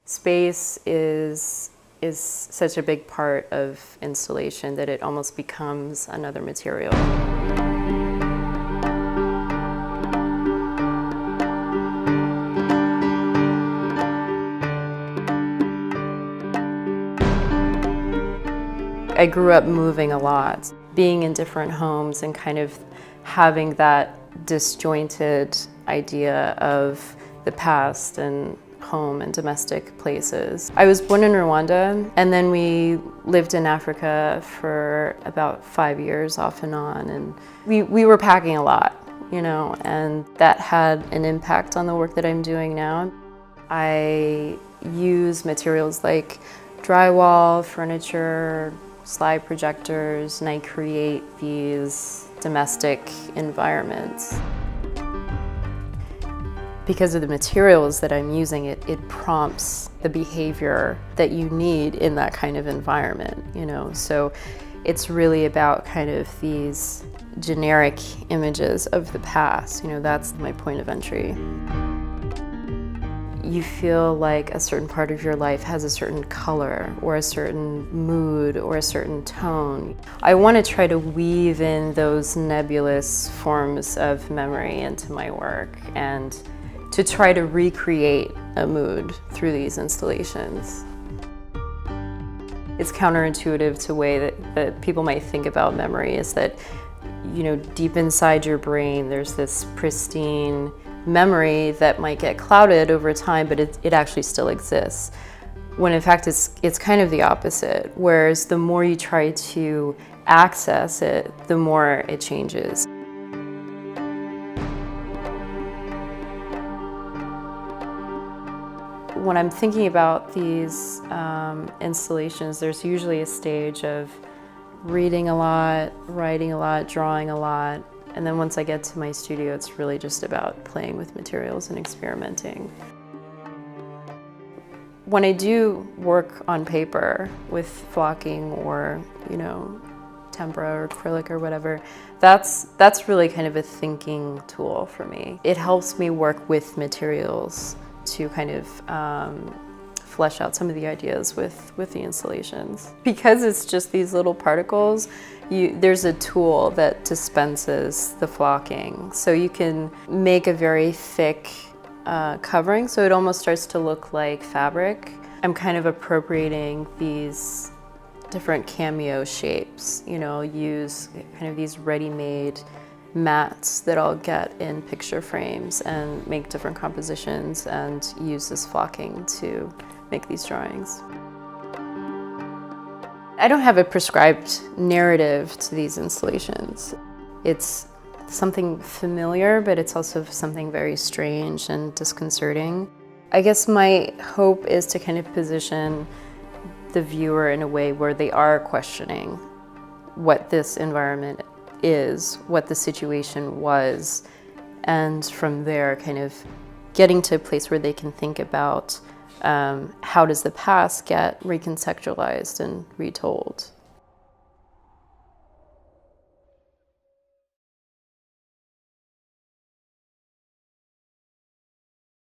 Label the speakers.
Speaker 1: Space is such a big part of installation that it almost becomes another material. I grew up moving a lot, being in different homes and kind of having that disjointed idea of the past and home and domestic places. I was born in Rwanda, and then we lived in Africa for about 5 years off and on, and we were packing a lot, you know, and that had an impact on the work that I'm doing now. I use materials like drywall, furniture, slide projectors, and I create these domestic environments. Because of the materials that I'm using, it prompts the behavior that you need in that kind of environment, you know? So it's really about kind of these generic images of the past, you know, that's my point of entry. You feel like a certain part of your life has a certain color or a certain mood or a certain tone. I want to try to weave in those nebulous forms of memory into my work and to try to recreate a mood through these installations. It's counterintuitive to the way that people might think about memory, is that, you know, deep inside your brain there's this pristine memory that might get clouded over time, but it actually still exists. When in fact it's kind of the opposite, whereas the more you try to access it, the more it changes. When I'm thinking about these installations, there's usually a stage of reading a lot, writing a lot, drawing a lot, and then once I get to my studio, it's really just about playing with materials and experimenting. When I do work on paper with flocking or, you know, tempera or acrylic or whatever, that's really kind of a thinking tool for me. It helps me work with materials to kind of flesh out some of the ideas with the installations. Because it's just these little particles, there's a tool that dispenses the flocking. So you can make a very thick covering, so it almost starts to look like fabric. I'm kind of appropriating these different cameo shapes, you know, use kind of these ready-made mats that I'll get in picture frames and make different compositions and use this flocking to make these drawings. I don't have a prescribed narrative to these installations. It's something familiar, but it's also something very strange and disconcerting. I guess my hope is to kind of position the viewer in a way where they are questioning what this environment is, what the situation was, and from there kind of getting to a place where they can think about how does the past get recontextualized and retold.